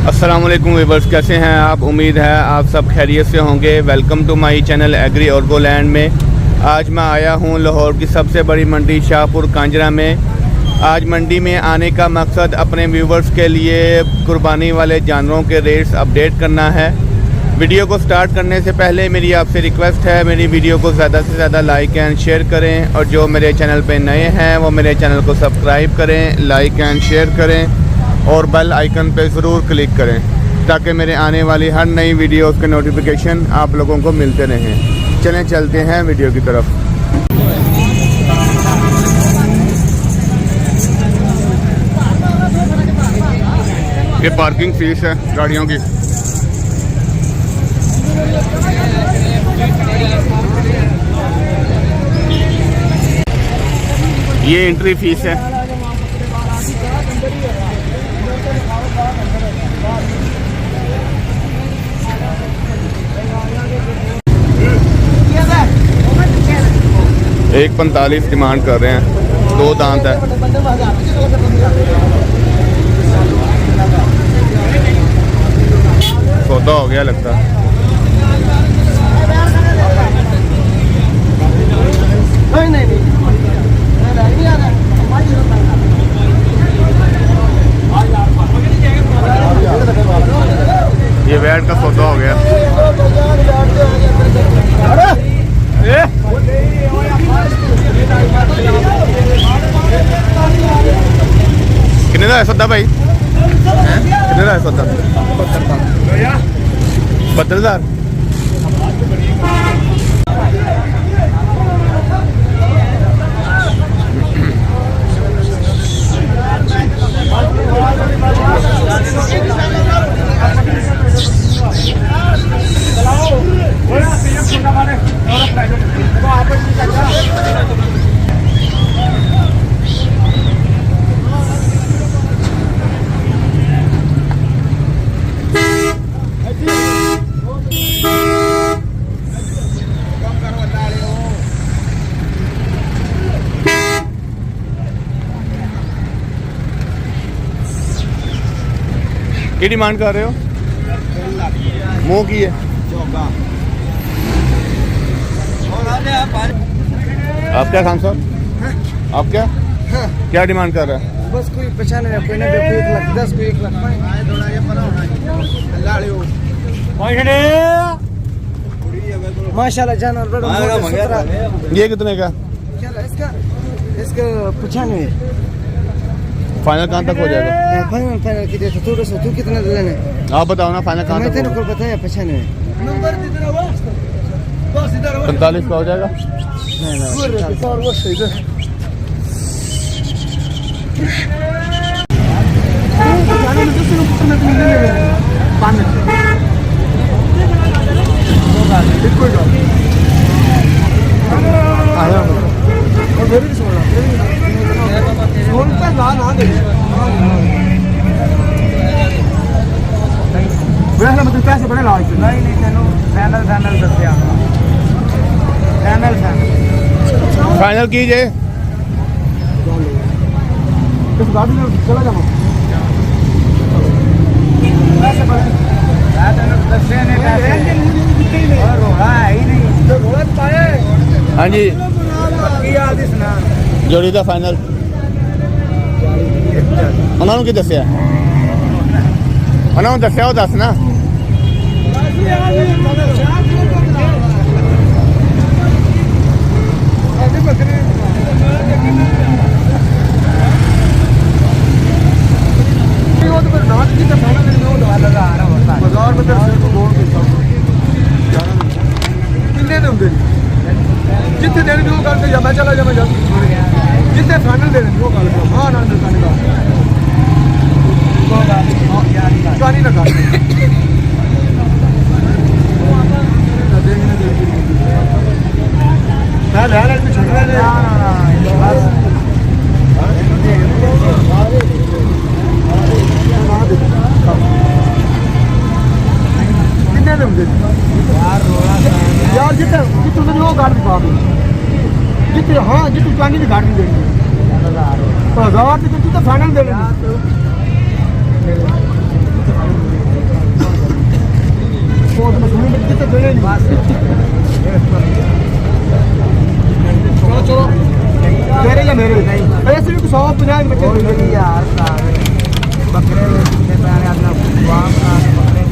अस्सलाम वालेकुम व्यूअर्स, कैसे हैं आप? उम्मीद है आप सब खैरियत से होंगे। Welcome to my channel agri ऑर्गोलैंड में। आज मैं आया हूं लाहौर की सबसे बड़ी मंडी शाहपुर कांजरा में। आज मंडी में आने का मकसद अपने व्यूअर्स के लिए कुर्बानी वाले जानवरों के रेट्स अपडेट करना है। वीडियो को स्टार्ट करने से पहले मेरी आपसे रिक्वेस्ट है, मेरी वीडियो को ज़्यादा से ज़्यादा लाइक एंड शेयर करें, और जो मेरे चैनल पे नए हैं वो मेरे चैनल को सब्सक्राइब करें, लाइक एंड शेयर करें और बेल आइकन पे ज़रूर क्लिक करें ताकि मेरे आने वाली हर नई वीडियोस के नोटिफिकेशन आप लोगों को मिलते रहें। चलें चलते हैं वीडियो की तरफ। ये पार्किंग फीस है गाड़ियों की। ये एंट्री फीस है। एक 45 डिमांड कर रहे हैं, 2 दांत है। सौदा हो गया लगता है। ये वैट का सौदा हो गया। कितने का है सौदा भाई? कितने का है सौदा? 72,000। क्या डिमांड कर रहे हो? मुँह की है। आप क्या खान साहब, आप क्या डिमांड कर रहे हैं? बस कोई 95, कोई 90, कोई 1 लाख 10, कोई 1 लाख। माशाल्लाह जानवर बड़ा। ये कितने का? इसका 95। फाइनल कहाँ तक हो जाएगा? फाइनल की देखो थोड़ा सा। तू कितना लेने? आप बताओ ना, फाइनल कहाँ तक? तेरे को बताया 95। 45 का हो जाएगा? पैसे बड़े लाओ। नहीं तेनों फाइनल दसिया। फाइनल कीजिए। चला जाओ। हाँ जी, जोड़ी का फाइनल उन्होंने की दसिया? उन्होंने दसिया वो दस ना। जितने देने वो गल कर, मैं चला जा, मैं जितने फाइनल देने वो गल कर। हाँ ना गाड़ी ना कर यार जितने वो गाड़ी दिखा दो। जितने हाँ जितने चांदी की गाड़ी देंगे 1000 तो फाइनल दे लेंगे। तो सुनी बच्चे तो देने नहीं चलो चलो तेरे या मेरे ऐसे भी 150 बच्चे यार बकरे से मैंने अपना वाम का बकरे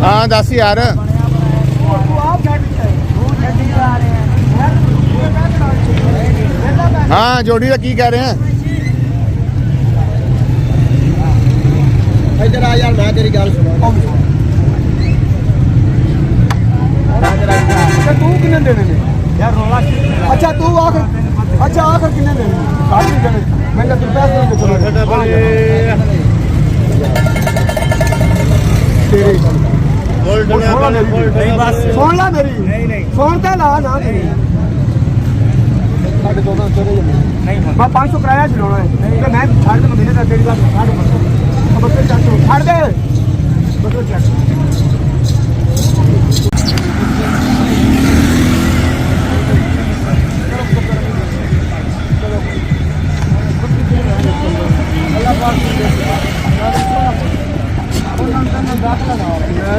हाँ 10 यार हाँ जोड़ी का की कह रहे हैं इधर आ यार मैं तेरी गल सुना अच्छा तू कितने देने ने यार रोला अच्छा तू आखिर अच्छा आखिर कितने देने साथ में देने मैं तो पैसे दे चलो तेरे नहीं बस सुन ला मेरी नहीं सुनता ला ना मेरी साढ़े 200 चले नहीं मैं 500 किराया चलाना है तो मैं छाड़ दे महीने का तेरी बात छाड़ दे बकरे चाचू छाड़ दे बकरे चाचू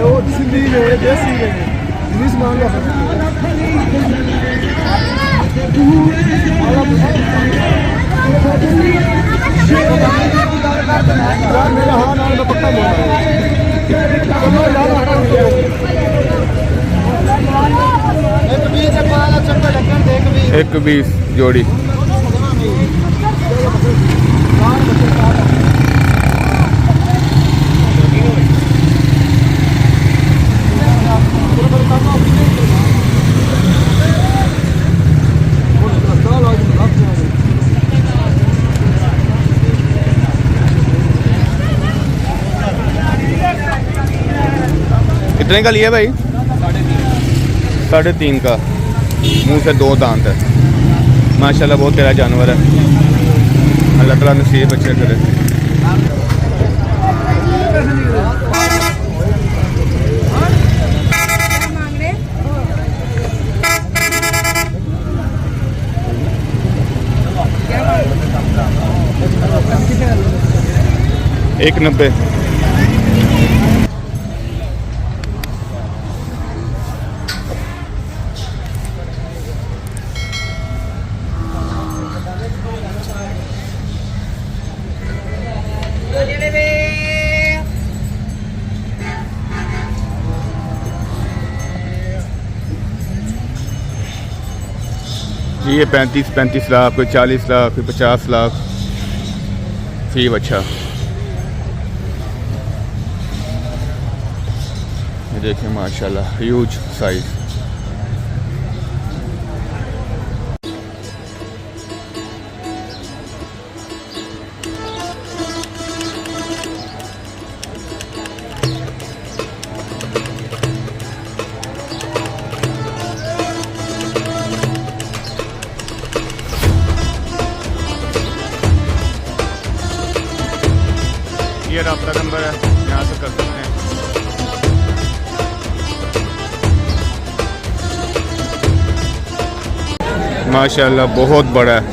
वो सिंधी है देसी है इंग्लिश मांगा मेरा हाँ नाम में पक्का बोल एक 20 जोड़ी कितने का लिया भाई 3.5 का मुंह से 2 दांत है माशाल्लाह बहुत प्यारा जानवर है अल्लाह ताला नसीब अच्छे करे एक 90 ये 35 लाख कोई 40 लाख कोई 50 लाख ठीक अच्छा ये देखिए माशाल्लाह ह्यूज साइज ये रब्ता नंबर है यहाँ से कर सकते हैं माशाल्लाह बहुत बड़ा है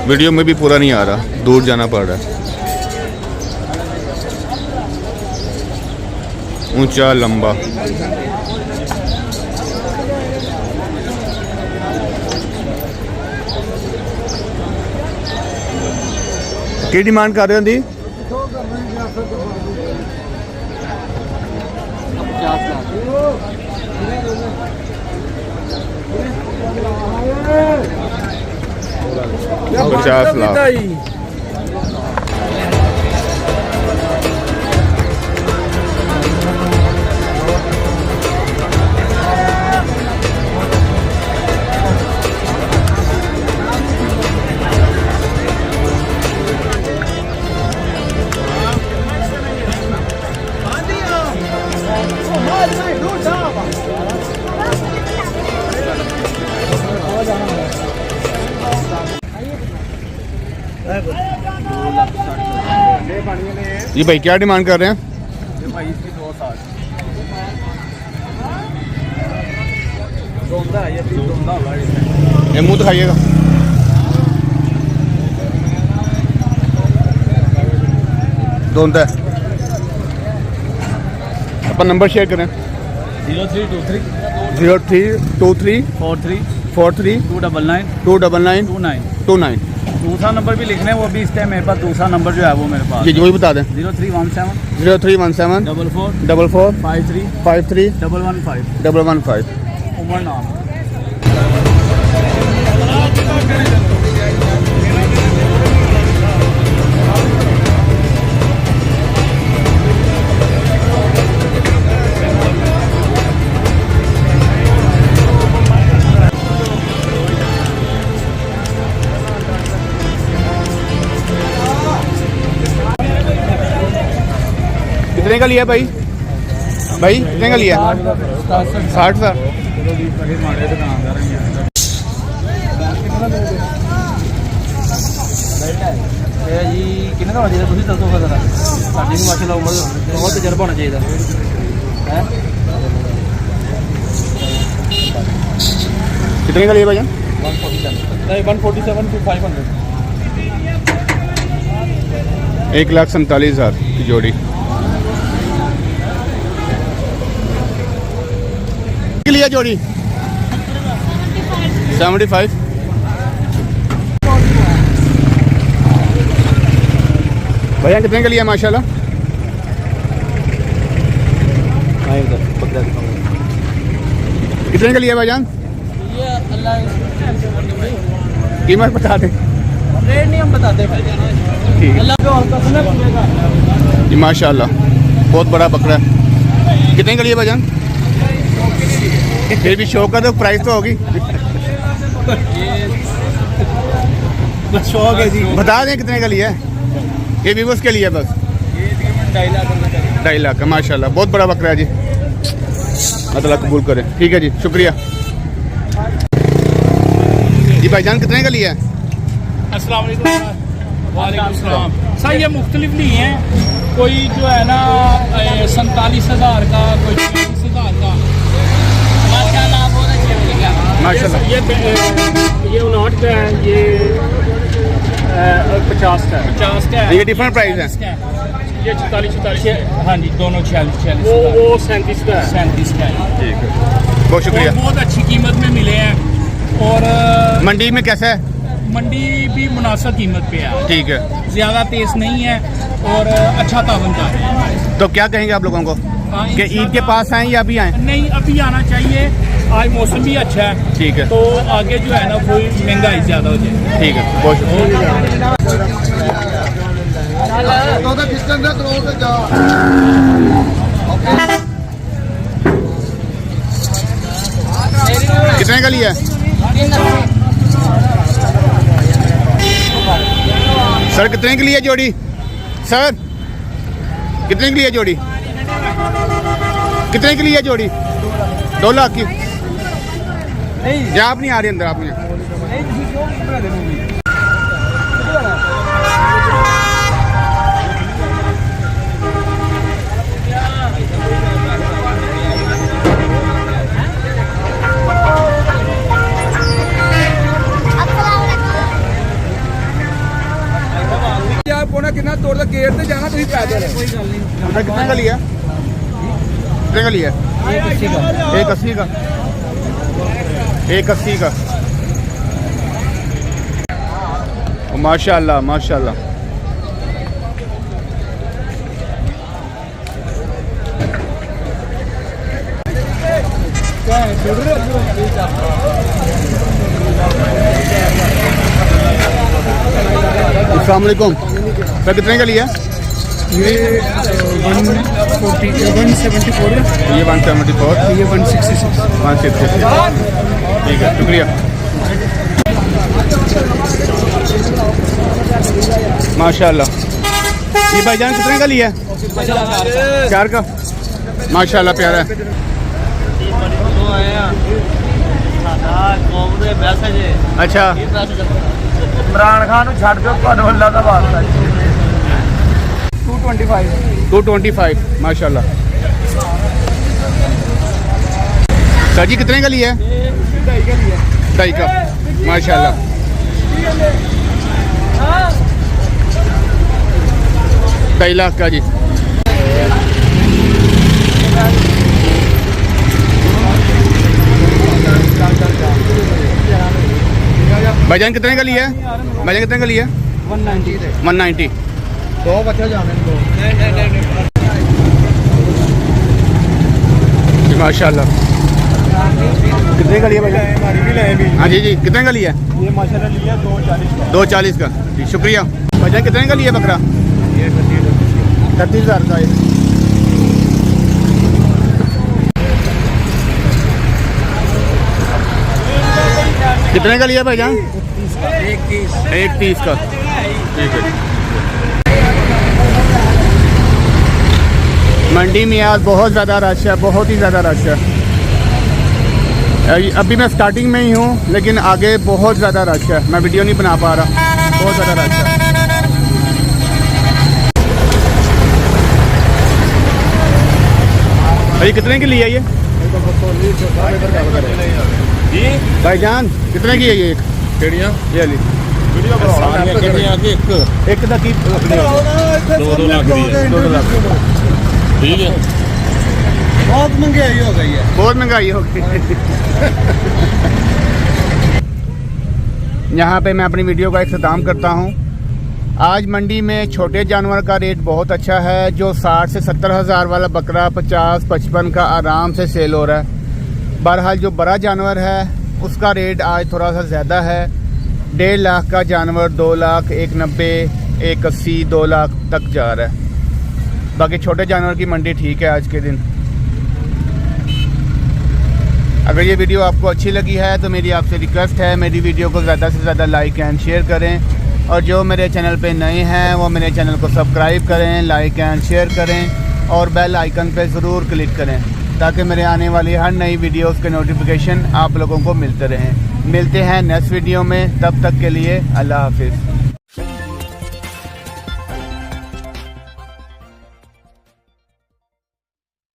वीडियो में भी पूरा नहीं आ रहा दूर जाना पड़ रहा है ऊंचा लंबा की डिमांड कर रहे हो दी $50 लाख जी भाई क्या डिमांड कर रहे हैं भाई इसकी 2 साल ये मुंह दिखाइएगा धोंदा है अपना नंबर शेयर करें। 0323 0323 43 43 299 299 29। 29। दूसरा नंबर भी लिखना है, वो भी इस टाइम मेरे पास दूसरा नंबर जो है वो मेरे पास जी वही बता दें। 0317 0317 44 44 53 53 115 115। उमर नाम। कितने का लिया भाई? भाई कितने का लिया? 60 का। जी किन्ने का होना चाहिए? तुम दसो जरा साडी भी माशाल्लाह उम्र बहुत तजर्बा होना चाहिए है। कितने का लिया भाईजान? 147 to 500। 1,47,000 की जोड़ी के लिया जोड़ी 75। भैया कितने का लिया माशाल्लाह? कितने का लिया भाईजान? ये अल्लाह कीमत बता दें। रेट नहीं हम बताते भाई, ठीक है अल्लाह को कसम है पूरेगा। जी माशाल्लाह बहुत बड़ा बकरा है। कितने का लिया भाईजान? फिर भी शौक का तो प्राइस तो होगी। बस शौक है जी। बता दें कितने का लिया है? ये भी उसके लिए बस 2.5 लाख का माशाल्लाह बहुत बड़ा बकरा है जी। अल्लाह कबूल करे। ठीक है जी शुक्रिया जी। भाईजान कितने का लिया है? अस्सलाम वालेकुम सलाम। सर ये मुख्तलिफ नहीं है, कोई जो है ना 47,000 का, कोई 40,000 का। माशाल्लाह बहुत अच्छे हो गया। माशाल्लाह ये 59 का है, ये 50 का है। 50 का है, ये डिफरेंट प्राइस है। 40 का है। ये 44, हाँ जी दोनों 46 वो 37 का है। 37 का है। ठीक है बहुत शुक्रिया। और बहुत अच्छी कीमत में मिले हैं और मंडी में कैसा है? मंडी भी मुनासिब कीमत पे है, ठीक है ज़्यादा तेज नहीं है और अच्छा तावन जा रहा है। तो क्या कहेंगे आप लोगों को हाँ, कि ईद के पास आएँ या अभी आएँ? नहीं अभी आना चाहिए, आज मौसम भी अच्छा है, ठीक है तो आगे जो है ना कोई महंगाई ज़्यादा हो जाए। ठीक है बहुत शुक्रिया। कितने का लिया है? सर कितने के लिए जोड़ी? सर कितने के लिए जोड़ी? कितने के लिए जोड़ी? 2 लाख की। या आप नहीं आ रही अंदर? आप नहीं कितना तोड़ गेट से जाना तुम पैदल। कितने का लिया? कितने का लिया? 180 का। 180 का। माशाल्लाह माशाल्लाह। अस्सलाम वालेकुम। सर कितने का लिया? ये 174 ये 174। ये 166। 166। ठीक है शुक्रिया। माशाल्लाह। ये भाईजान कितने का लिया? 4 का। माशाल्लाह प्यारा है। अच्छा इमरान खान छड़ दो अल्लाह का वास्ता। 225। 225 माशाल्लाह। सर जी कितने का लिया है? 2.5 का माशाल्लाह। $2.5 लाख का जी। भाईजान कितने का लिया है? भाईजान कितने का लिया? 190। दो बच्चे जाने दो। माशाल्लाह। कितने का लिया भाईजान? हमारी भी ले भी। हाँ जी जी, कितने का लिया? ये माशाल्लाह लिया 240 का। 240 का जी, शुक्रिया। भाईजान कितने का लिया बकरा? ये 30,000 का। कितने का लिया भाईजान? 130 का। ठीक है। मंडी में आज बहुत ज़्यादा रश है, बहुत ही ज़्यादा रश है। अभी मैं स्टार्टिंग में ही हूँ, लेकिन आगे बहुत ज़्यादा रश है। मैं वीडियो नहीं बना पा रहा, बहुत ज़्यादा रश है। भाई कितने की लिया ये? भाईजान कितने की है ये? ये ली एक दा की 2 लाख की है। 2 लाख। ठीक है। बहुत महंगाई हो गई है। बहुत महंगाई हो गई। यहाँ पे मैं अपनी वीडियो का इख्तिताम करता हूँ। आज मंडी में छोटे जानवर का रेट बहुत अच्छा है। जो 60 से 70 हज़ार वाला बकरा 50-55 का आराम से सेल हो रहा है। बहरहाल जो बड़ा जानवर है उसका रेट आज थोड़ा सा ज़्यादा है। 1.5 लाख का जानवर 2 लाख, 190, 180, 2 लाख तक जा रहा है। बाकी छोटे जानवर की मंडी ठीक है आज के दिन। अगर ये वीडियो आपको अच्छी लगी है तो मेरी आपसे रिक्वेस्ट है, मेरी वीडियो को ज़्यादा से ज़्यादा लाइक एंड शेयर करें। और जो मेरे चैनल पे नए हैं वो मेरे चैनल को सब्सक्राइब करें, लाइक एंड शेयर करें और बेल आइकन पे ज़रूर क्लिक करें, ताकि मेरे आने वाली हर नई वीडियोस के नोटिफिकेशन आप लोगों को मिलते रहें। मिलते हैं नेक्स्ट वीडियो में, तब तक के लिए अल्लाह हाफिज़।